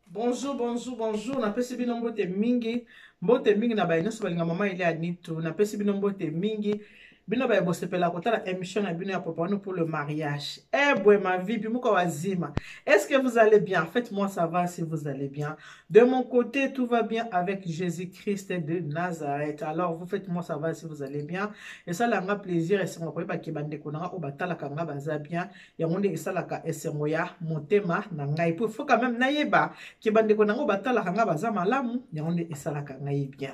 Bonjour, bonjour, bonjour. Napesi bino mbote mingi. Mbote mingi na baye nyonso balinga mama ile anitu. Napesi bino mbote mingi. Bino baye bosepela kotala émission na bino ya Papa pour le mariage. Eh boy, ma vie, puis moko wazima. Est-ce que vous allez bien? Faites-moi savoir si vous allez bien. De mon côté, tout va bien avec Jésus-Christ de Nazareth. Alors, vous faites-moi savoir si vous allez bien. Et ça, là, plaisir. Et c'est mon premier qui bande konanga au batala kanga baza bien. Yangonde et ça, là, esengoya motema na ngai. Il faut quand même naïba. Ki bandeko nango batalaka nga baza malamu yango nde esalaka ngai bien.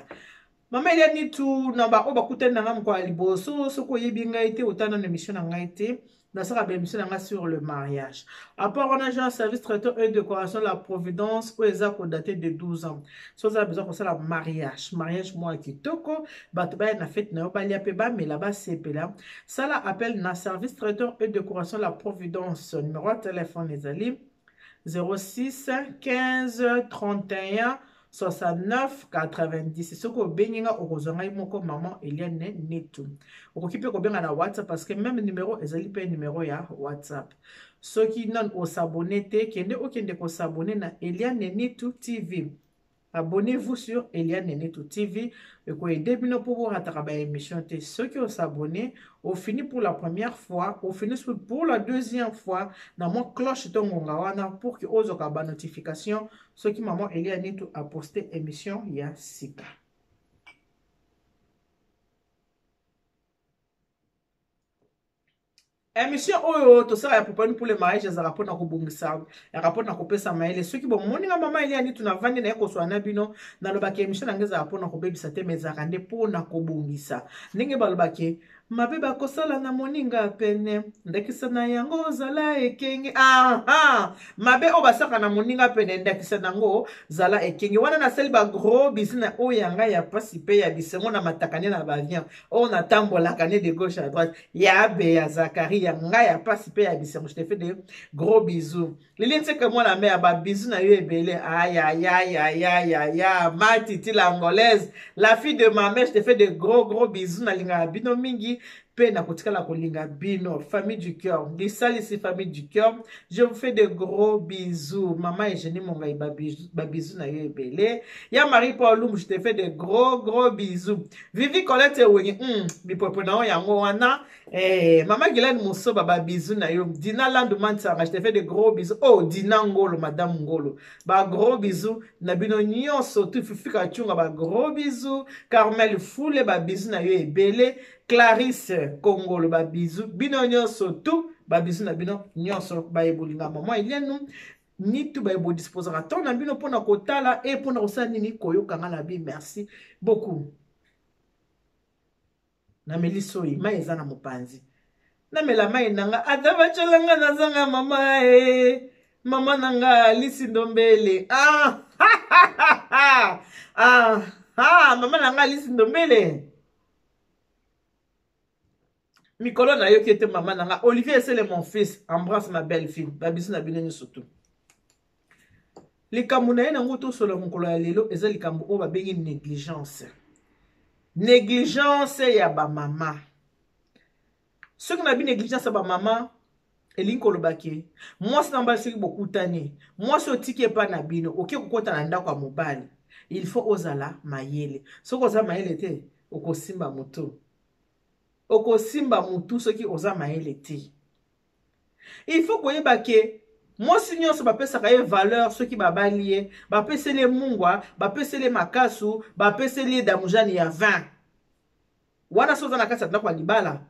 Mama eliani tu na ba oba kutana nga mko liboso soko yebi ngai te otana na émission na ngai te na saka ba émission na nga sur le mariage. À part on a un service traiteur et décoration la Providence où eza ko daté de 12 ans. So ça besoin pour ça la mariage moi kitoko bato ba na fête na ba lia pe ba mais là-bas c'est pela. Ça la appelle na service traiteur et décoration la Providence. Numéro de téléphone les amis 06 15 31 69 90. Ce que benga okozanga moko maman Eliane Netu. Okokipe ko benga na WhatsApp parce que même numéro ezali pe numéro ya WhatsApp. Ceux qui non au s'abonner te kende okende ko s'abonner na Eliane Netu TV. Abonnez-vous sur Eliane Nenetou TV. Et pour aider pour vous rattraper l'émission, ceux qui ont s'abonné, au fini pour la première fois, au fini pour la deuxième fois, dans mon cloche de Mongawana pour que vous ayez la notification. Ceux qui maman Eliane Nenetou a posté émission, il y a Sika. Émission oyo tosala ya Papa pour le mariage ezala pona kobongisa ya rapona kopesa maele soki bo moninga mama ile ani tunavandi na yeko swana bino na lobaki émission ngeza rapona kobebisa te mezaka nde pona kobongisa ndenge balobaki mabe bakosala na moninga pene ndakisa na yango zala ekenge mabe o basaka na moninga pene ndakisa nango zala ekenge wana na seli ba gros bisina o yanga ya pasi pe ya bisengo na matakane na bavien o na tambola kane de gauche à droite ya be ya Zakari ya ngai ya pasi pe ya bisengo. Je te fais de gros bisous. Lili nse que moi la mère ba bisous na yo ebele aïe aïe aïe aïe aïe aïe ma titi la angolaise la fille de ma mère. Je te fais de gros bisous na linga bino mingi pe na kotikala kolinga bino famille du cœur lisali si famille du cœur. Je vous fais de gros bisous maman Eugénie Mongai ba bisous na yo ebele ya Marie Paul. Je te fais de gros bisous. Vivi Colette wengi bipopo na o yango wana maman Guylaine Moussoba ba bisous na yo. Dina Landumansanga je te fais de gros bisous. Oh Dina Ngolo madame Ngolo ba gros bisous na bino nyonso tu fifika chunga ba gros bisous. Carmel Foule ba bisous na yo ebele. Clarisse Kongolo ba bisous bino nyonso tu ba bisous na bino nyonso ba ebolinga maman Eliane ni tu ba ebo disposera ton na bino pona kotala et pona osala nini koyoka na bi. Merci beaucoup. Na melisoi mai eza na mopanzi na mela mai nanga adaba cholanga na zanga mama mama nanga Lisi Ndombele mama nanga Lisi Ndombele mikolo na yo qui était maman nanga Olivier c'est mon fils embrasse ma belle fille babisu na bino surtout likambo na ye nango tosolo mokolo ya lelo eza likambo oyo babengi négligence ya ba mama. Ce qu'on a bien négligence ya ba mama elingi kolobaki mwasi na mobali soki bokutani mwasi otiki epa na bino oke kokota na ndako ya mobali il faut ozala mayele soki oza mayele te okosimba mutu soki oza mayele te. Il faut koyeba ke mwasi nyonso bapesaka ye valeur soki babali ye bapeseli mungwa bapeseli makasu bapeseli damujani ya 20 wana soza na kati ya ndako ya libala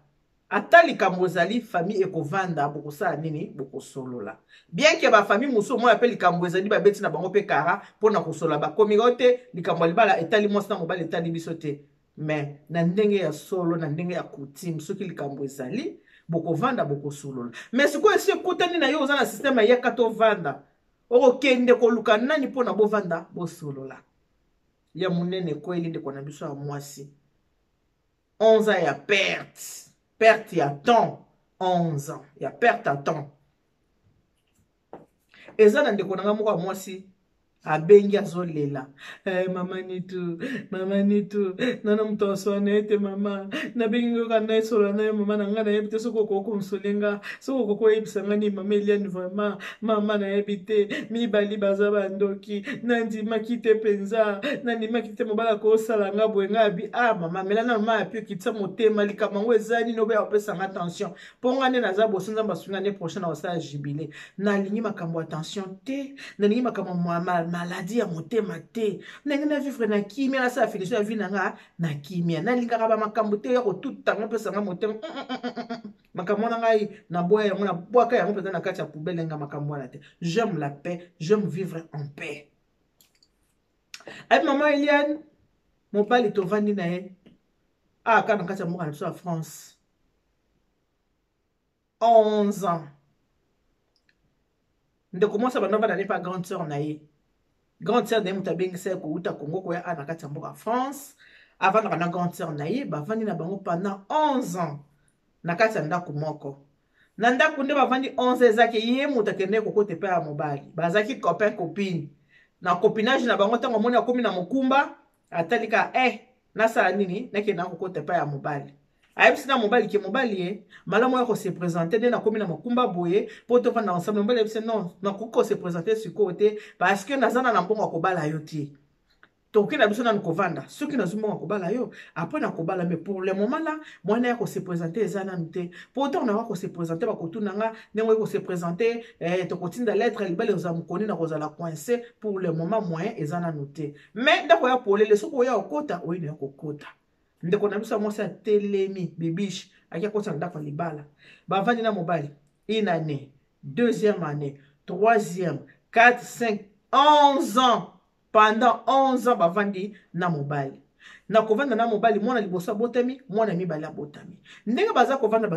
ata likambo ezali famille ekovanda bokosala nini bokosolola bien ke bafamille mosusu moi ape likambo ezali babeti na bango mpe kara mpona kosolola bakomika te likambo ya libala etali mwasi na mobali etali biso te mais na ndenge ya solo na ndenge ya coutume soki likambo ezali bokovanda bokosolola. Mais sikoyo esi ekutani na yo oza na systeme ya kato vanda okokende koluka nani mpona bovanda bosolola ya munene kweli ndeko na biso ya mwasi 11 ans ya perte ya temps 11 ans ya perte ya temps eza na ndeko nanga moko ya mwasi abengi azolela mama nitu nana moto asola na ye te mama nabengi yoka na esola na ye mama na ngai nayebi te soki okoki konsolenga soki okoki oyebisa ngai nini mama Eliane vraiment mama nayebi te mibali baza bandoki nandimaki te mpenza nandimaki te mobala kosala nga boye ngai abi mama mela na mama api okitisa motema likambo yango eza nini obeya opesanga attention mpo ngai nde naza boso nzambe asunga nde prochaine akosala jubile nalingi makambo attention te nalingi makambo maladi ya motema te ndenge na vivre na kimia nasala finition ya vi na nga na kimia nalingaka bamakambo te ya kotutango opesanga motema makambo wana ngai naboya yango nabwaka yango mpenza na kati ya poubele nga makambo wana te j'aime la paix j'aime vivre en paix abi mama Eliane mobali tovandi na ye aka na kati ya mboka na biso ya France 11 ans ndeko mwasi bandova na ne pa grande sœur na ye grande sœur na ye moto abengisa ye kouta Congo koya a na kati ya mboka ya France avandaka na grande sœur na ye bavandi na bango pendant 11 ans na kati ya ndako moko na ndako nde bavandi 11 ezaki ye moto akende kokota epai ya mobali bazalaki copain copine na copinage na bango ntango amoni akomi na mokumba atalika nasala nini nakende kokota epai ya mobali ayebisi na mobali ke mobali ye malamu ya kose présenter nde nakomi na mokumba boye mpo tovanda ensemble mobali ayebisi non nakoki kose présenter sikoyo te parce que naza na mbongo ya kobala yo te tokoki na biso nanu kovanda soki nazwi mbongo ya kobala yo apres na kobala mais pour le moment là mwana ya kose présenter eza nanu te mpo ntango naka kose présenter bakotuna nga ndenge oyi kose présenter tokotinda lettre libala eza mokoni na kozala coincé pour le moment moyen eza nanu te mais ndako ya polele soki oya kokota oyi na ya kokota ndeko na biso mwasi atelemi bibiche akia kota na ndako ya libala bavandi na mobali une année deuxième année troisième 4 5 11 ans pendant 11 ans bavandi na mobali na kovanda na mobali mwana liboso abotami mwana mibali abotami ndenge baza kovanda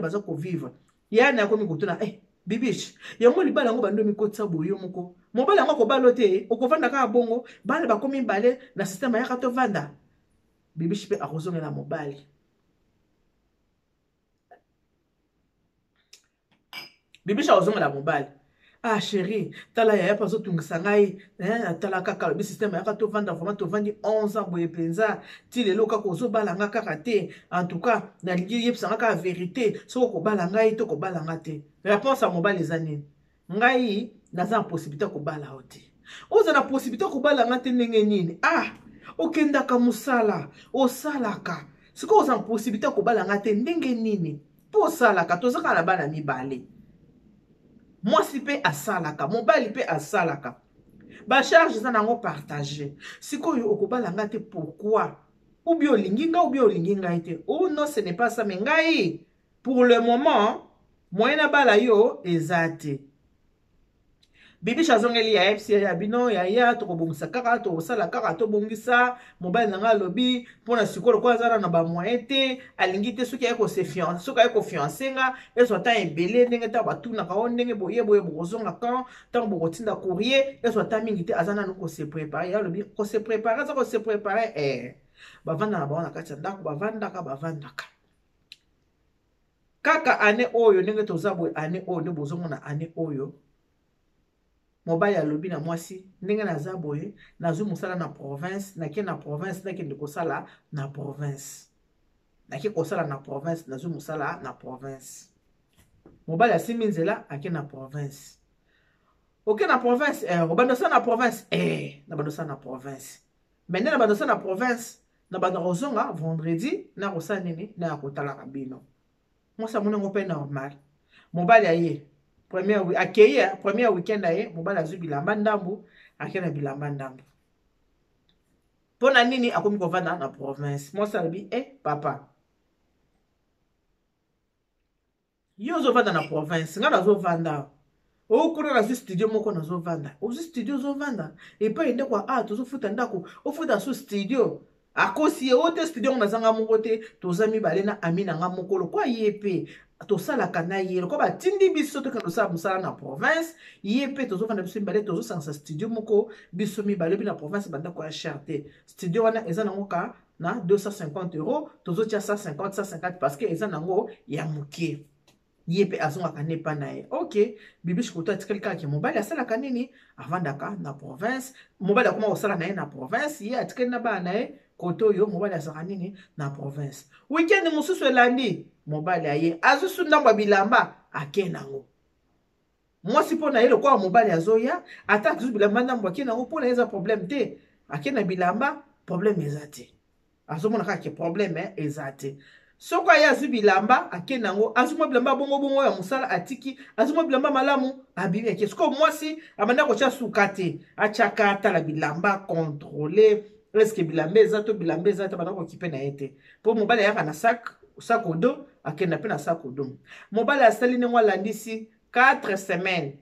baza kovivre yani akomi kotuna bibiche yango libala yango bando mikotisa boyo moko mobali yango akobalo te okovanda kaka bongo bana bakomi mibale na systeme ayaka tovanda bibiche mpe akozongela mobali bibiche akozongela mobali chéri tala yaya mpe azotungisa ngai tala kaka lobi systeme ayaka tovanda vraiment tovandi 11 ans boye mpenza ti lelo kaka ozobala nga kaka te en tout cas nalingi yebisanga kaka vérité soki okobala ngai to kobala nga te réponse ya mobali eza nini ngai naza na possibilité ya kobala yo te oza na possibilité ya kobala nga te ndenge nini okendaka mosala osalaka sikoyo oza na possibilité ya kobala nga te ndenge nini mpo osalaka tozaka na bana mibale mwasi mpe asalaka mobali mpe asalaka bacharge eza nango partage sikoyo okobala nga te pourquoi obi olingi nga obi olingi ngai te non ce n'est pas ça mais ngai pour le moment moyen na bala yo eza te bibiche azongeli ya fc ya bino yaya tokobongisa kaka tokosala kaka tobongisa mobali na nga alobi mpona sikoyo lokola azala na bamoyen te alingi te soki aye kofiance nga ezwa ata ebele ndenge ntango batunaka o ndenge boye bokozonga kan ntango bokotinda courrier ezwa ata mingi te aza nanu kose prépare ye alobi kose prépare aza kose prépare bavanda na bango na kati ya ndako bavandaka kaka ane oyo ndenge toza boye ane oyo nde bozomona ane oyo mobali alobi na mwasi ndenge naza boye nazwi mosala na province nake na province nakende kosala na province nazwi mosala na province mobali asimbi nzela ake na province oke na province obandosa na province na bandosa na province mais nde na bandosa na province na banda kozonga vendredi na kosala nini na ya kotalaka bino mwasi amonango mpe normal mobali aye premier weekend aye mobali azwi bilamba ndambu ake na bilamba ndambu mpo na nini akomi kovanda na province mwasi alobi papa yo ozovanda na province nga nazovanda okuna nazwi studio moko nazovanda ozwi studio ozovanda epai ndeko tozofuta ndako ofuta so studio akosi ye ote studio ngo nazanga moko te toza mibale na ami na nga mokolo kwa ye mpe tosalaka na ye loko batindi biso tokende kosala mosala na province ye mpe tozofanda biso mibale tozosangisa studio moko biso mibale mpe na province bandako ya cher te studio wana eza nango ka na 250 €, tozotia 150 parce que eza nango ya moke Yepe azongaka ne pa na ye. Ok, Bibiche koto atikali kaka mobali asalaka nini avandaka na province. Mobali akoma kosala na ye na province, ye atikali na bana na ye koto yo mobali azaka nini na province. Weekend mosusu elandi mobali aye azusu ndamba bilamba ake nango. Mwasi po na ye lokola mobali azoya ata azusu bilamba ndamba ake nango po na eza problème te. Ake na bilamba problème eza te. Azomona kaka problème eza te. Soko aya azu bilamba ake nango azuma bilamba bongo ya musala atiki azuma bilamba malamu abibi ake. Soko mwasi abanda kocha suka te achaka ata la bilamba contrôler est-ce que bilamba eza to bilamba eza te bana ko kipe na yete. Po mobali ya na sac odo akenda pe na sac odo. Mobali asali nengo landisi 4 semaines.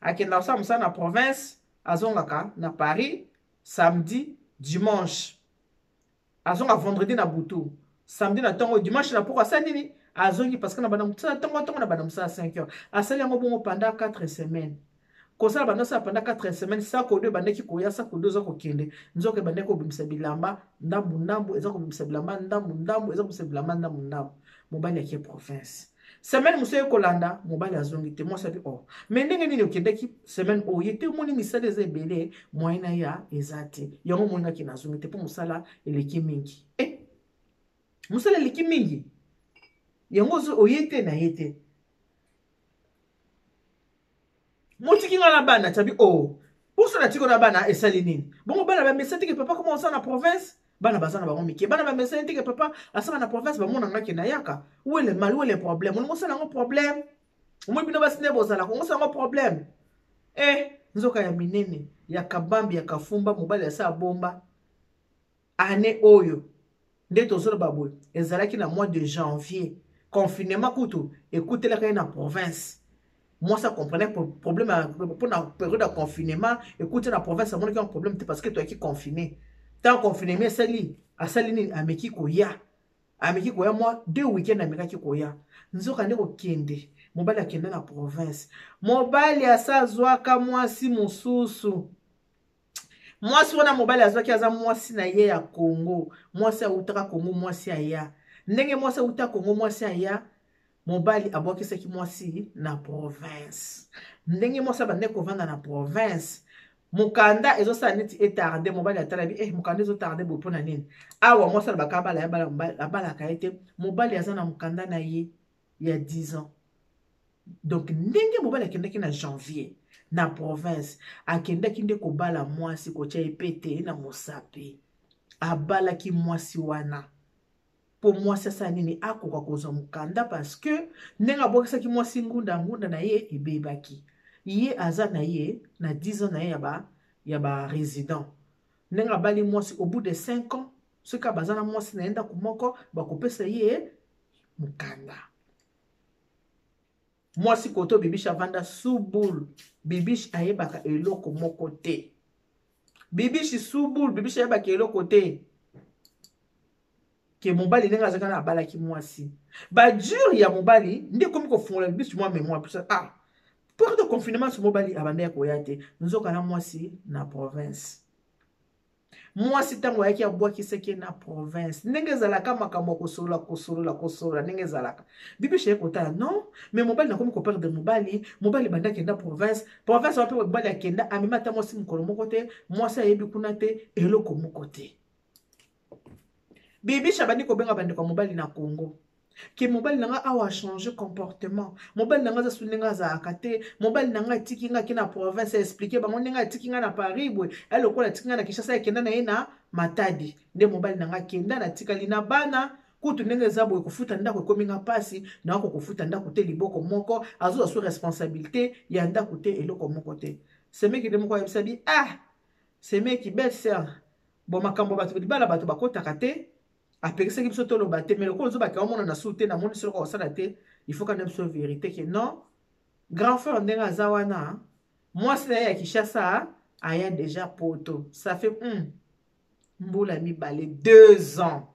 Akenda sa musala na province azongaka na Paris samedi dimanche. Azonga vendredi na butu. Samedi na tongo dimanche na pourquoi ça nini azongi parce que na bana mutsa tongo na bana mutsa 5 heures. Asali yango bongo pendant 4 semaines. Kosala bana sa pendant 4 semaines ça ko de bandeki ko ya ça ko dozo ko kende. Nzoke bandeki ko bimisa bilamba ndambu eza ko bimisa bilamba ndambu eza ko bimisa bilamba ndambu. Mobali ya province. Semaine muso kolanda mobali azongi te moi ça bi oh. Mais ndenge nini okendeki semaine o yete moni misala eza ebele moyena ya ezate. Yango moninga ki nazongi te po musala eleki mingi. Musala eleki mingi. Yango zo oyete na yete. Motiki nga na bana tabi oh. Pour ça tiko na bana esali nini? Bongo bana ba message que papa comment ça na province? Bana bazana ba miki. Bana ba message que papa asala na province ba mona ngaki na yaka. Où est le mal, où est le problème? On mosala ngo problème. Omo bino ba sine bozala ko mosala ngo problème. Nzoka ya minene ya kabambi ya kafumba mobali ya sa bomba. Ane oyo. Nde tozolo baboy. Ezalaki na mois de janvier. Confinement kutu. Écoutez la kaya na province. Moi, ça comprenait problème pour la période de confinement. Écoutez, la province, ça montre qu'il y a un problème parce que tu es qui confiné. Tant confiné, mais c'est lui. À Saline, à Meki Koya. À Meki Koya, moi, 2 week-ends à Meki Koya. Nous avons au Kende. Mobile à Kende dans la province. Mobile à sa zoaka, moi, si mon sous. Moi, si on a mobile à zoaka, moi, si na ye à Congo. Moi, si à Outra Congo, moi, si à ya. Nenge, moi, si à Outra Congo, moi, si à ya. Mobali aboki seki mwasi na province. Ndenge mwasi bandeko vanda na province. Mukanda ezo sa neti etarde mobali atalabi mukanda ezo tarde bopo na nini. Awa mwasi bakaba la bala kaete mobali azana mukanda na ye ya 10 ans. Donc ndenge mobali akendeki na janvier na province akendeki nde ko bala mwasi ko cha epete na mosape. Abala ki mwasi wana. Pour moi ça ça nini akoka koza mukanda parce que nenga bokisa ki mwasi ngunda na ye ebebaki ye aza na ye na 10 ans na ye ya ba résident nenga bali mwasi au bout de 5 ans ce ka bazana mwasi na enda kumoko bakopesa ye mukanda mwasi koto Bibiche avanda subul Bibiche ayebaka eloko moko te Bibiche subul Bibiche ayebaka eloko te que mobali nenga zaka na bala ki mwasi ba dur ya mobali nde komi ko fongola bisu moi mémoire pour ça pour de confinement ce mobali abanda ko yate nzoka na mwasi na province mwasi tango yaki abwaki seke na province ndenge zalaka makambo kosolola ndenge zalaka Bibiche ekota non mais mobali na komi ko perdre mobali banda kenda province wa pe mobali akenda amemata mwasi mukolo moko te mwasi ayebi kuna te eloko moko te Bibiche abandi ko benga bande ko mobali na Congo. Ke mobali nanga awa changer comportement. Mobali nanga za suninga za akate, mobali nanga tikinga kina province expliquer bango ninga tikinga na Paris boy. Elle ko la tikinga na Kinshasa ekenda na ina Matadi. Nde mobali nanga kenda na tikali na bana kutu ndenge za boy kufuta ndako kominga pasi na ko kufuta ndako te liboko moko azo sous responsabilité ya ndako te eloko moko te. Semeki de moko ya bisabi semeki belle sœur. Bon makambo batu bala batu bakota kate. Après ce qui se le batté, mais le coup, on a sauté dans mon sur il faut quand même se vérité que non. Grand frère Ndenga Zawana, moi c'est qui chasse ça, aya déjà poto. Ça fait mboula mi balé 2 ans.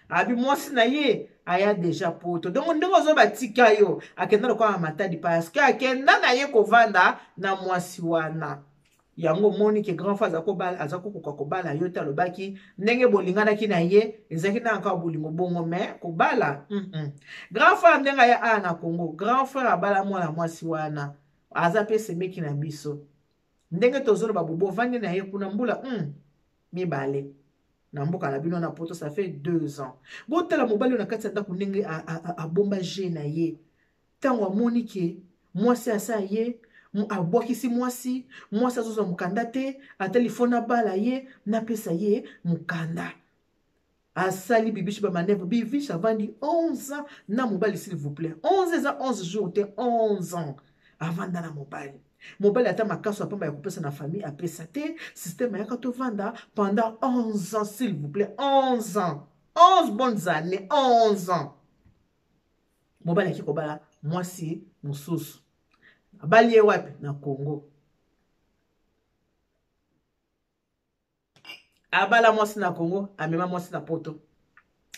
Abi moi c'est naie, aya déjà poto. Donc on devait zo batika yo, akenda ko Matadi parce que akenda na ye ko vanda na mwasi wana. yango moni ke grand frère azako kobala yo ta lobaki ndenge bolingana ki na ye ezaki na encore bolingo bongo mais kobala grand frère ndenga ya a na Congo grand frère abala mwana mwasi wana aza pe semeki na biso ndenge tozolo babubo vandi na ye kuna mbula mibale na mboka na bino na poto ça fait 2 ans botala mobali na kati ya ndako ndenge abomba je na ye tango amoni ke mwasi asa ye abwakisi mwasi azozwa mukanda te atelefona bala ye napesa ye mukanda asali bibishi ba manevre bibishi avandi 11 ans na mobali s'il vous plaît 11 ans 11 jours te 11 ans avanda na mobali ata makaso apamba ya kopesa na famille apesa te système ya kato vanda pendant 11 ans s'il vous plaît 11 ans 11 bonnes années 11 ans mobali aki kobala mwasi mususu abali ye wapi na Congo abala mwasi na Congo amema mwasi na poto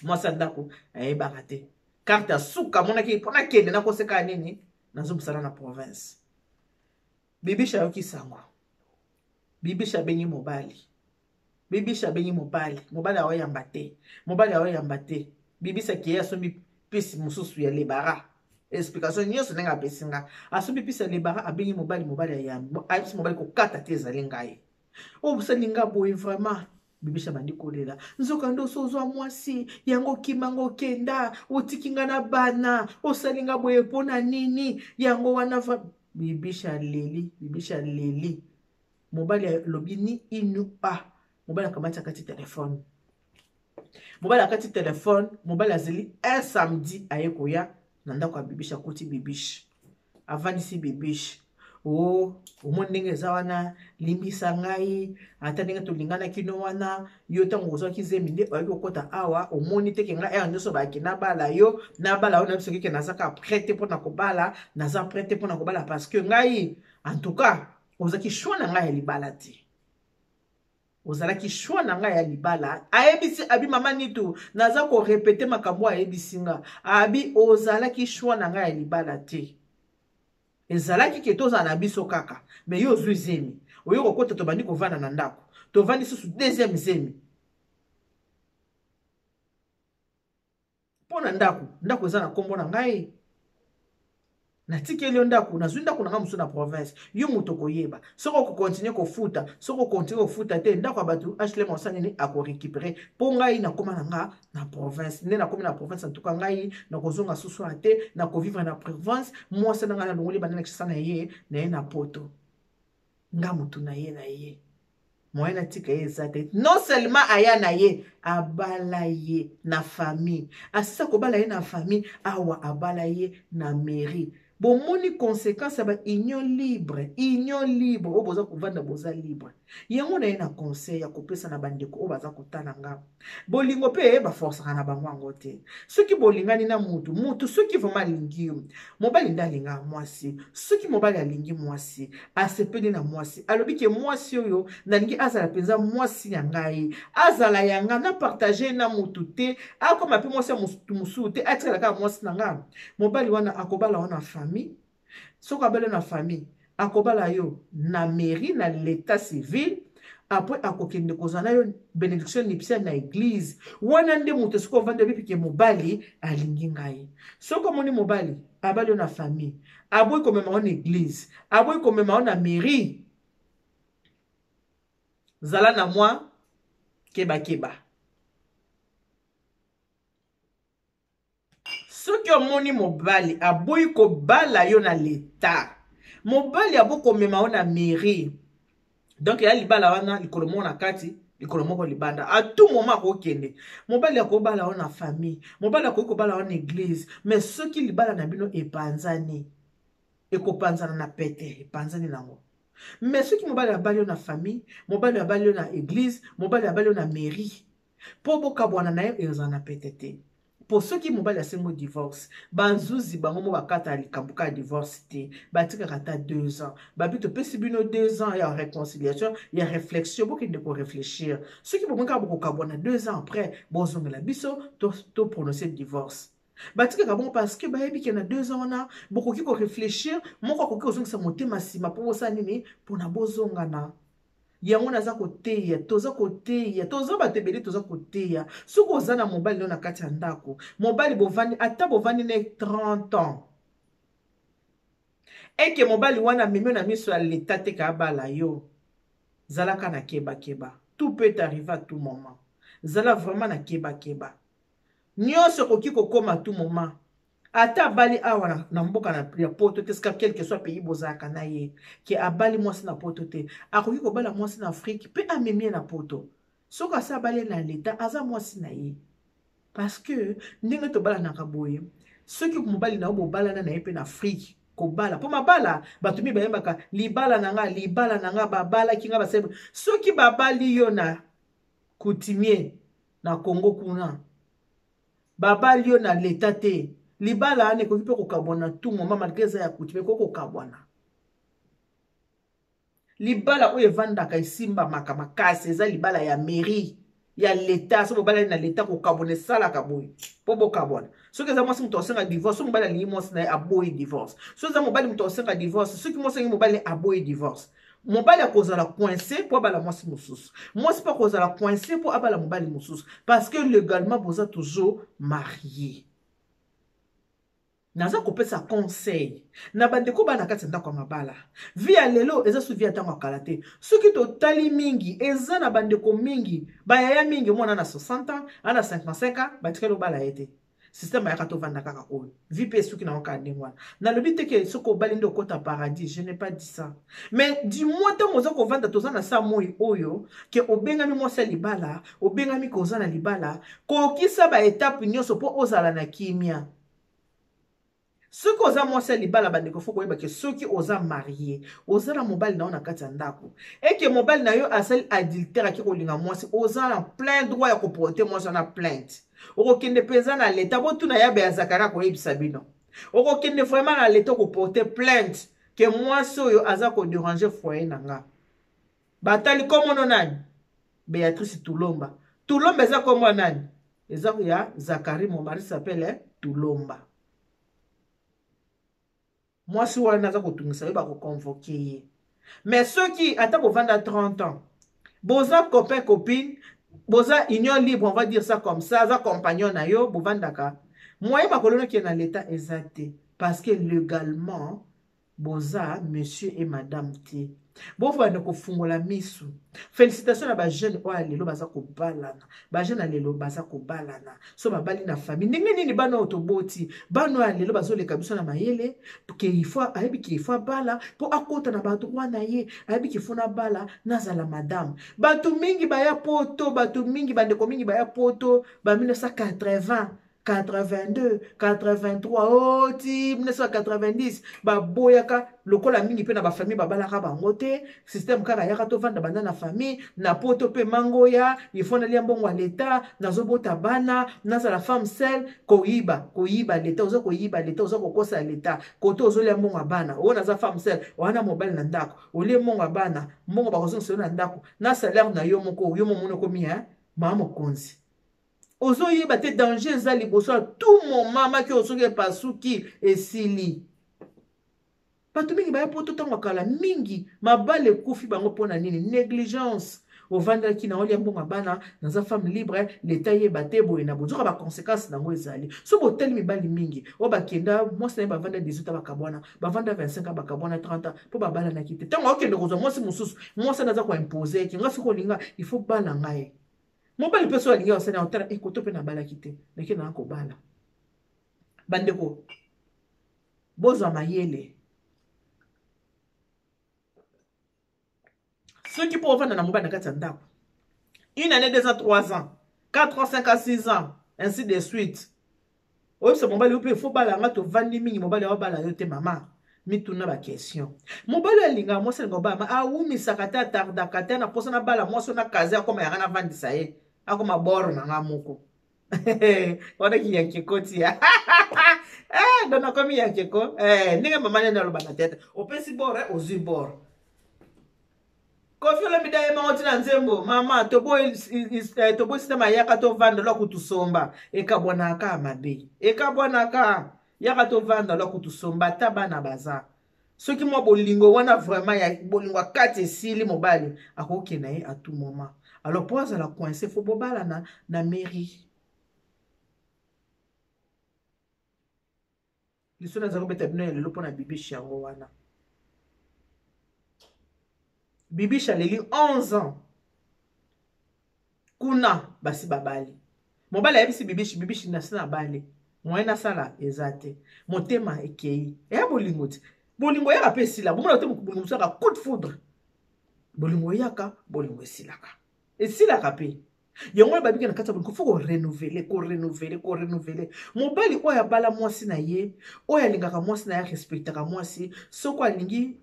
mwasi ndako ayebaka te carte suka monaki pona kende na koseka nini nazobusana na province bibisha yoki sango bibisha benyi mobali bibisha benyi mobali awoyamba te bibisa kiye asombi pisi mususu ya lebara explication nyonso ndenge apesinga asombi pisi ya lebara abenyi mobali ayambi ayebisi mobali kokata te ezali ngai obusalinga boye vraiment bibisha bandi kolela nzoka ndo sozwa mwasi yango kimango kenda otikinga na bana osalinga boye pona nini yango wana bibisha leli mobali lobi ni inu mobali akamati akati telefone mobali azeli un samedi aye koya na ndako ya bibisha kuti bibisha avandisi bibisha omoni ndenge eza wana limbisa ngai ata ndenge tolingana kino wana yo ntango ozwaki zemi nde oyaki kokota awa omoni teke ngai ere nyonso bayaki nabala yo na biso keke nazaka prete mpona kobala naza prete mpona kobala parce que ngai en tout cas ozalaki shwa na ngai ya libala te ozalaki shwa na ngai ya libala ayebisi abi mama nitu naza korepete makambo ayebisi nga abi ozalaki shwa na ngai ya libala te ezalaki ke tozala na biso kaka me yo ozwi zemi oyo kokota tobandi kovanda na ndako tovandi susu deuxième zemi mpona ndako eza na nkombo na ngai natikeli yo ndako nazwi ndako na ngai mosusu na province yo moto koyeba soki okokontinue kofuta soki okontinue kofuta te ndako ya bato hlm osanini akorécupere mpo ngai nakóma na nga na province nde nakómi na province antuka ngai nakozonga susu ya te nakovivre na province mwasi na ngai nalongoli banda na kisasa na ye na poto nga motu na ye moyen natika ye eza te non seulement aya na ye abala ye na famille asisa kobala ye na famille awa abala ye na mairie bomoni conséquence ya ba union libre oyo boza kovanda boza libre yango na ye na conseil ya kopesa na bandeko oyo baza kotala nga bolingo mpe baforsaka na bango yango te soki bolingani na mutu soki vraimen alingi yo mobali nde alinga mwasi soki mobali alingi mwasi asepeli na mwasi alobi ke mwasi oyo nalingi azala mpenza mwasi ya ngai azala yanga na partage na mutu te akoma mpe mwasi ya mosusu te atikala kaka mwasi na nga mobali wana akobala wana famille soki abala na famille akobala yo na mairie na l'état civil après akokende kozala na yo bénédiction nuptiale na église wana nde moto soki ovanda obi pike mobali alingi ngai soki omoni mobali abali yo na famille aboyi komema yo na église aboyi komema yo na mairie zala na mwa kebakeba soki omoni mobali aboyi kobala yo na leta mobali aboyi komema yo na mairie donc ya libala wana likolo moko na kati likolo moko libanda a tout moment akokende mobali akobala yo na famille mobali akoki kobala yo na église mais soki libala na bino epanzani ekopanzana na pete epanzani nango mais soki mobali abali yo na famille mobali abali yo na église mobali abali yo na mairie mpo bokabwana na ye ezala na pete te pour ceux qui mobali asengo divorce banzuzi bango mo bakata likambo ka divorce te batikaka ata 2 ans babi topesi bino 2 ans ya réconciliation ya réflexion bokende koréfléchir soki bomweka bokokabwana 2 ans après bozongela biso to prononcer divorce batikaka bongo parce que bayebi ke na 2 ans wana bokoki koréfléchir moko akoki kozongisa motema nsima mpo bosala nini mpona bozongana yango naza koteya toza koteya toza bato ebele toza koteya soki oza na mobali lelo na kati ya ndako mobali bovandi ata bovandi ne 30 ans eke mobali wana meme na miso ya leta te ka abala yo zalaka na keba tout peut arriver à tout moment zala vraiment na keba nyonso koki kokoma tout moment ata abali awa na mboka na poto te ska quel que soit pays bozalaka na ye ke abali mwasi na poto te akoki kobala mwasi na Afrique pe amemie na poto soki asa abali na leta aza mwasi na ye parce que ndenge tobalanaka boye soki mobali na yo bobalana na ye pe na Afrique kobala po mabala bato bayembaka libala nanga babalaki nga basebe soki babali yo na coutumier na Congo kuna babali yo na leta te libala ane koki pe kokabwana tout moment malgré za ya coutumier ko kokabwana libala oyo evandaka esimba makasi eza libala ya mairie ya leta so bobala na leta kokabwana esalaka boye po bokabwana soki eza mwasi moto asenga divorce so mobali alingi mwasi na ye aboyi divorce so eza mobali moto asenga divorce soki mwasi alingi mobali aboyi divorce mobali akozala coincé po abala mwasi mosusu mwasi mpe akozala coincé po abala mobali mosusu parce que légalement boza toujours marié. Naza kopesa conseil na bandeko bana kati ndako ya mabala via lelo eza su via tango kala te soki totali mingi eza na bandeko mingi bayaya mingi mwana na 60 ans ana 55 ans batikelo bala ete système ya kato vanda kaka oyo vie pe soki na oka ndengwana na lobi te ke soko bali ndo kota paradis je n'ai pas dit ça mais du moins tango za ko vanda toza na sa moi oyo ke obengami mwasa libala obengami koza na libala ko kisa ba étape nyonso po ozala na kimia. Soki oza mwasi libala bandeko foko yeba ke soki oza marié oza na mobali na yo na kati ya ndako eke mobali na yo asali adultère aki kolinga mwasi oza na plein droit ya koporte mwasi na plainte okokende peza na leta botuna yabe ya Zakara koyebisa bino okokende vraiment na leta koporte plainte ke mwasi oyo aza kodéranger foyer na nga batali komono nani Béatrice Tulomba eza komo nani eza ya Zakari mon mari s'appelle Tulomba. Mwasi wana aza kotungisa yo bakoconvoke ye mais soki ata bovanda 30 ans boza copain copine boza union libre on va dire ça comme ça aza compagnon na yo bovandaka moyen bakolono ki na leta ezate parce que légalement boza monsieur et madame te bovanda kofungola misu. Félicitations na ba jeune oya lelo baza kobalana ba jeune lelo baza kobalana so babali na famille ndenge nini bana otoboti bana oya lelo bazoleka biso na mayele ke ifo ayebi ke ifo bala po akota na ba droit na ye ayebi ke fona bala nazala madame bato mingi baya poto bato mingi bandeko mingi baya poto ba 1980 82, 83, oh, 1990, ba boyaka, lokola mingi pe na ba famille ba balaka bango te, système kaka yaka to vanda banda na famille, na poto pe mangoya, ifona lia mbongo wa leta, nazo bota bana, naza la femme seule, koyiba leta, ozo koyiba leta, ozo kokosa leta, koto ozo lia mbongo wa bana, o naza femme seule, wana mobile na ndako, o lia mbongo wa bana, mbongo ba kozo nselo na ndako, na salaire na yo moko, yo momono komi ha, mama konzi. Ozo yeba te danger za liboso à tout moment maki osoki pasuki esili. Bato mingi baya poto tango kala mingi mabale kufi bango pona nini négligence. Ovanda ki na olia mbongo bana naza femme libre l'état yeba te boye na bozoka ba conséquences nango ezali. So botel mibali mingi o bakenda mwasi na bavanda 18 bakabwana bavanda 25 bakabwana 30 po babala na kite. Tango okende kozwa mwasi mususu mwasi naza ko imposer ki ngasi ko linga il faut bala ngai. Mobali peso alingi osana otala ekoto pe na bala kite neke na ko bala bandeko bozwa mayele ceux qui peuvent vendre na mobali na kati ya ndako une année 2 ans 3 ans 4 ans 5 ans 6 ans ainsi de suite oyo se mobali pe faut bala nga to vandi mingi mobali wa bala yo te mama mituna ba question mobali alinga mo se ngobama awumi sakata tardaka te na posa na bala mo so na kaze akoma ya na vandisa ye akoma boro na ngamoko wana ki yankekoti ya dona komi yankeko ninga mama nena loba na tete opesi boro ozi boro kofi lo midaye mangoti na nzembo mama tobo sistema yaka to vanda lo kutusomba ekabwana ka mabe ekabwana ka yaka to vanda lo kutusomba tabana baza soki mwa bolingo wana vraiment ya bolingo akati esili mobali akoke na ye à tout moment alors po azala coincé fo bobala na mairie liso nazali kobeta bino ya lelo mpo na bibishi yango wana bibishi aleli 11 ans kuna basi babali mobali ayebisi bibishi nasi na bale moyen nasala eza te motema ekei eya bolingo te bolingo yaka mpe esila bomona te bolingo mosu yaka coup de foudre bolingo yaka bolingo esilaka mpe yango babiki na kati ya bolingo fo korenouveler mobali oyo abala mwasi na ye oyo alingaka mwasi na ye arespectaka mwasi soko alingi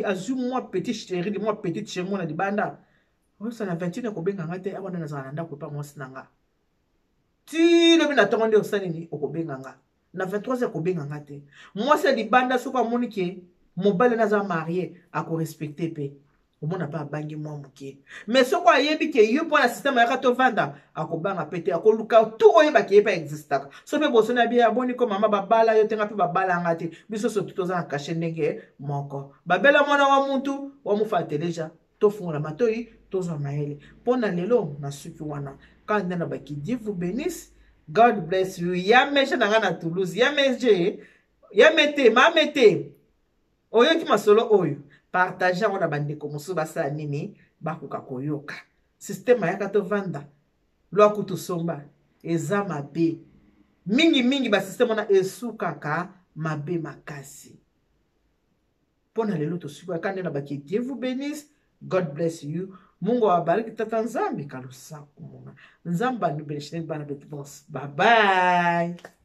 azwi mwa petit chéri mwa petite chéri mwana libanda oyosa na 21 akobenganga te abana nazala na ndako epa mwasi na nga ti lobi na ntongo nde osali nini okobenganga na 23 akobenganga te mwasi ya libanda soko amoni ke mobali naza marie akorespecte mpe omona mpe abangi mwa moke mais soko ayebi ke yo mpo na systeme ayaka tovanda akobanga mpe te akoluka tu oyebaki ye mpe existaka so mpe bosoni abi aboni ko mama babala yo tenga mpe babalanga te biso sotu toza na kashe ndenge moko babela mwana wa muntu wamufa teleja tofungola matoi tozwa mayele mpo na lelo na suki wana quand nde na baki Dieu vous bénisse God bless you yamesha na nga na Toulouse yamete mamete oyoki masolo oyo partage yango na bandeko mosusu basala nini bakoka koyoka systeme ayaka tovanda lwaku tosomba eza mabe mingi basysteme wana esukaka mabe makasi mpo na lelo tosuki aka nde na baki Dieu vous bénisse God bless you Mungu awabariki tata nzambi kalusa kumuna nzamba nubeleshine bana betu boss bye bye